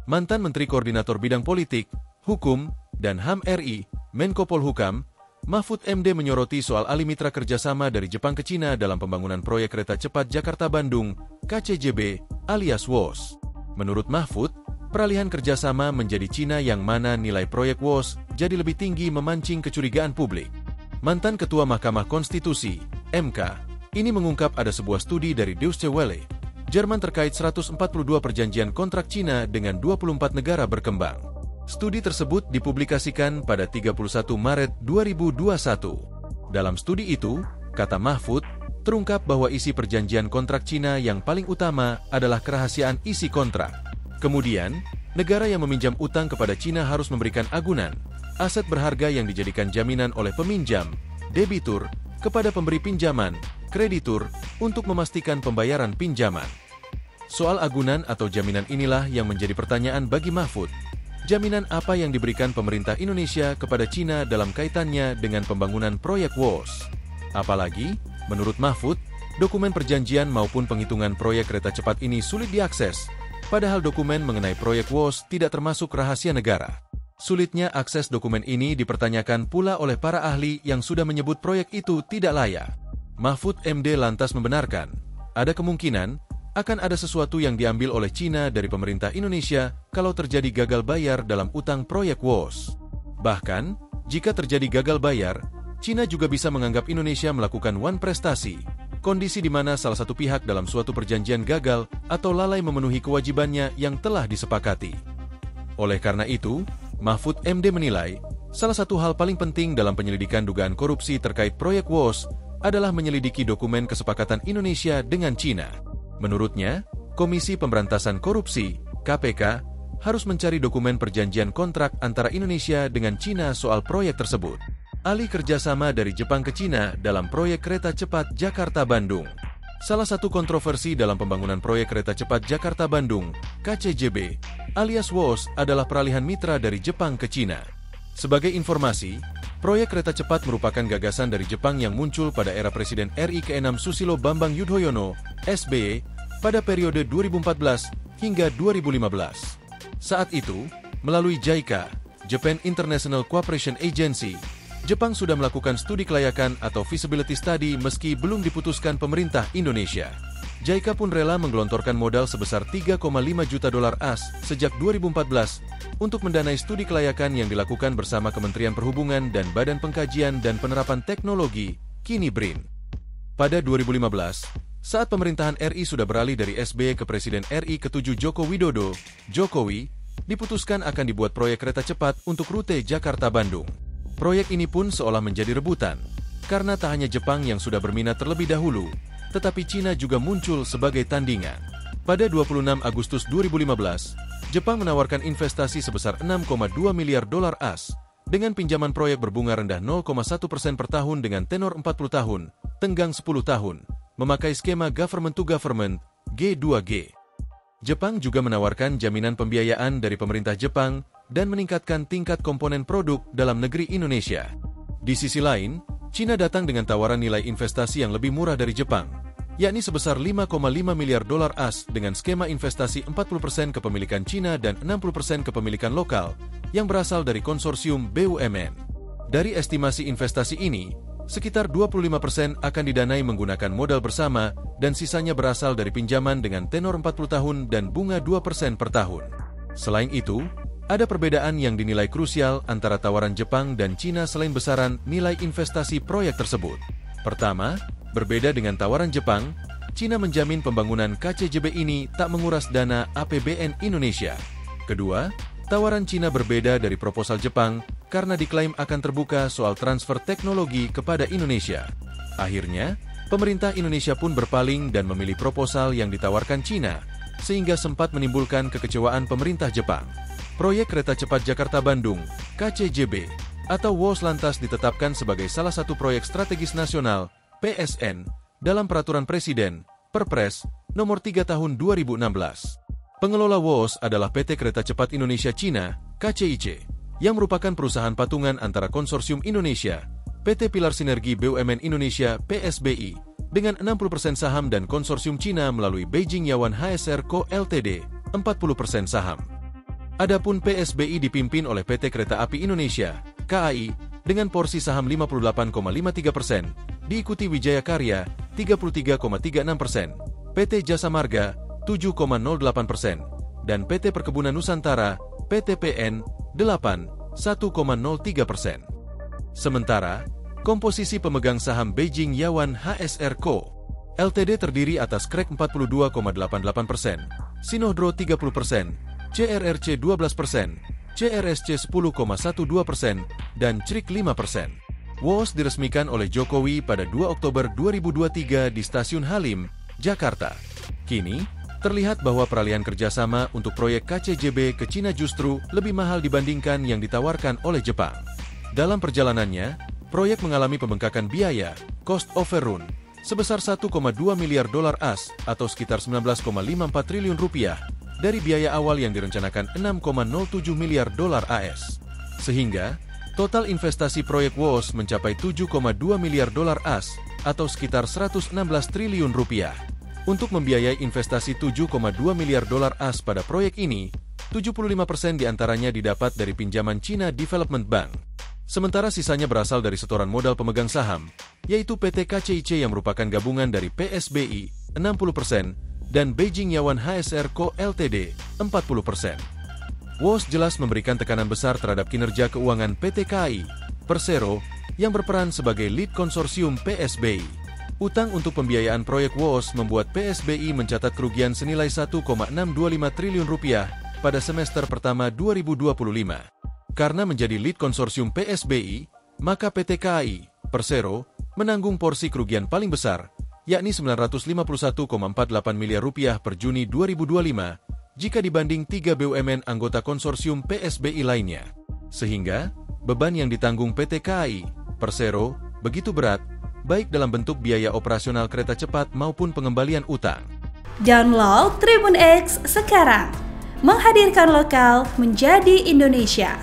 Mantan Menteri Koordinator Bidang Politik, Hukum, dan HAM RI, Menko Polhukam, Mahfud MD menyoroti soal alih mitra kerjasama dari Jepang ke Cina dalam pembangunan proyek kereta cepat Jakarta-Bandung, KCJB, alias WOS. Menurut Mahfud, peralihan kerjasama menjadi Cina yang mana nilai proyek WOS jadi lebih tinggi memancing kecurigaan publik. Mantan Ketua Mahkamah Konstitusi, MK, ini mengungkap ada sebuah studi dari Deutsche Welle, Jerman terkait 142 perjanjian kontrak Cina dengan 24 negara berkembang. Studi tersebut dipublikasikan pada 31 Maret 2021. Dalam studi itu, kata Mahfud, terungkap bahwa isi perjanjian kontrak Cina yang paling utama adalah kerahasiaan isi kontrak. Kemudian, negara yang meminjam utang kepada Cina harus memberikan agunan, aset berharga yang dijadikan jaminan oleh peminjam, debitur, kepada pemberi pinjaman, kreditur, untuk memastikan pembayaran pinjaman. Soal agunan atau jaminan inilah yang menjadi pertanyaan bagi Mahfud. Jaminan apa yang diberikan pemerintah Indonesia kepada Cina dalam kaitannya dengan pembangunan proyek WOS? Apalagi, menurut Mahfud, dokumen perjanjian maupun penghitungan proyek kereta cepat ini sulit diakses, padahal dokumen mengenai proyek WOS tidak termasuk rahasia negara. Sulitnya akses dokumen ini dipertanyakan pula oleh para ahli yang sudah menyebut proyek itu tidak layak. Mahfud MD lantas membenarkan, ada kemungkinan akan ada sesuatu yang diambil oleh Cina dari pemerintah Indonesia kalau terjadi gagal bayar dalam utang proyek WOS. Bahkan, jika terjadi gagal bayar, Cina juga bisa menganggap Indonesia melakukan wan prestasi, kondisi di mana salah satu pihak dalam suatu perjanjian gagal atau lalai memenuhi kewajibannya yang telah disepakati. Oleh karena itu, Mahfud MD menilai, salah satu hal paling penting dalam penyelidikan dugaan korupsi terkait proyek WOS adalah menyelidiki dokumen kesepakatan Indonesia dengan Cina. Menurutnya, Komisi Pemberantasan Korupsi, KPK, harus mencari dokumen perjanjian kontrak antara Indonesia dengan Cina soal proyek tersebut. Alih kerjasama dari Jepang ke Cina dalam proyek kereta cepat Jakarta-Bandung. Salah satu kontroversi dalam pembangunan proyek kereta cepat Jakarta-Bandung, KCJB, alias WOS adalah peralihan mitra dari Jepang ke Cina. Sebagai informasi, proyek kereta cepat merupakan gagasan dari Jepang yang muncul pada era Presiden RI ke-6 Susilo Bambang Yudhoyono, SBY, pada periode 2014 hingga 2015. Saat itu, melalui JICA, Japan International Cooperation Agency, Jepang sudah melakukan studi kelayakan atau feasibility study meski belum diputuskan pemerintah Indonesia. JICA pun rela menggelontorkan modal sebesar 3,5 juta dolar AS sejak 2014 untuk mendanai studi kelayakan yang dilakukan bersama Kementerian Perhubungan dan Badan Pengkajian dan Penerapan Teknologi, kini BRIN. Pada 2015, saat pemerintahan RI sudah beralih dari SBY ke Presiden RI ke-7 Joko Widodo, Jokowi, diputuskan akan dibuat proyek kereta cepat untuk rute Jakarta-Bandung. Proyek ini pun seolah menjadi rebutan, karena tak hanya Jepang yang sudah berminat terlebih dahulu, tetapi Cina juga muncul sebagai tandingan. Pada 26 Agustus 2015, Jepang menawarkan investasi sebesar 6,2 miliar dolar AS, dengan pinjaman proyek berbunga rendah 0,1% per tahun dengan tenor 40 tahun, tenggang 10 tahun, memakai skema Government to Government, G2G. Jepang juga menawarkan jaminan pembiayaan dari pemerintah Jepang dan meningkatkan tingkat komponen produk dalam negeri Indonesia. Di sisi lain, Cina datang dengan tawaran nilai investasi yang lebih murah dari Jepang, yakni sebesar 5,5 miliar dolar AS dengan skema investasi 40% kepemilikan Cina dan 60% kepemilikan lokal yang berasal dari konsorsium BUMN. Dari estimasi investasi ini, sekitar 25% akan didanai menggunakan modal bersama dan sisanya berasal dari pinjaman dengan tenor 40 tahun dan bunga 2% per tahun. Selain itu, ada perbedaan yang dinilai krusial antara tawaran Jepang dan Cina selain besaran nilai investasi proyek tersebut. Pertama, berbeda dengan tawaran Jepang, Cina menjamin pembangunan KCJB ini tak menguras dana APBN Indonesia. Kedua, tawaran Cina berbeda dari proposal Jepang karena diklaim akan terbuka soal transfer teknologi kepada Indonesia. Akhirnya, pemerintah Indonesia pun berpaling dan memilih proposal yang ditawarkan Cina, sehingga sempat menimbulkan kekecewaan pemerintah Jepang. Proyek Kereta Cepat Jakarta-Bandung, KCJB, atau WOS lantas ditetapkan sebagai salah satu proyek strategis nasional, PSN, dalam Peraturan Presiden, Perpres, Nomor 3 Tahun 2016. Pengelola WOS adalah PT Kereta Cepat Indonesia Cina, KCIC, yang merupakan perusahaan patungan antara Konsorsium Indonesia, PT Pilar Sinergi BUMN Indonesia, PSBI, dengan 60% saham dan Konsorsium Cina melalui Beijing Yawan HSR Co. Ltd, 40% saham. Adapun PSBI dipimpin oleh PT Kereta Api Indonesia, KAI, dengan porsi saham 58,53%, diikuti Wijaya Karya 33,36%, PT Jasa Marga 7,08%, dan PT Perkebunan Nusantara, PTPN 1,03%. Sementara, komposisi pemegang saham Beijing Yawan HSR Co. Ltd terdiri atas KREK 42,88%, Sinodro 30%, CRRC 12%, CRSC 10,12%, dan CRIK 5%. WOS diresmikan oleh Jokowi pada 2 Oktober 2023 di Stasiun Halim, Jakarta. Kini, terlihat bahwa peralihan kerjasama untuk proyek KCJB ke Cina justru lebih mahal dibandingkan yang ditawarkan oleh Jepang. Dalam perjalanannya, proyek mengalami pembengkakan biaya, cost overrun, sebesar 1,2 miliar dolar AS atau sekitar 19,54 triliun rupiah dari biaya awal yang direncanakan 6,07 miliar dolar AS. Sehingga, total investasi proyek WOS mencapai 7,2 miliar dolar AS atau sekitar 116 triliun rupiah. Untuk membiayai investasi 7,2 miliar dolar AS pada proyek ini, 75% diantaranya didapat dari pinjaman China Development Bank. Sementara sisanya berasal dari setoran modal pemegang saham, yaitu PT KCIC yang merupakan gabungan dari PSBI 60% dan Beijing Yawan HSR Co. Ltd 40%. WOS jelas memberikan tekanan besar terhadap kinerja keuangan PT KAI, Persero, yang berperan sebagai lead konsorsium PSBI. Utang untuk pembiayaan proyek WOS membuat PSBI mencatat kerugian senilai 1,625 triliun rupiah pada semester pertama 2025. Karena menjadi lead konsorsium PSBI, maka PT KAI, Persero, menanggung porsi kerugian paling besar, yakni 951,48 miliar rupiah per Juni 2025, jika dibanding 3 BUMN anggota konsorsium PSBI lainnya. Sehingga, beban yang ditanggung PT KAI, Persero, begitu berat, baik dalam bentuk biaya operasional kereta cepat maupun pengembalian utang. Download Tribun X sekarang, menghadirkan lokal menjadi Indonesia.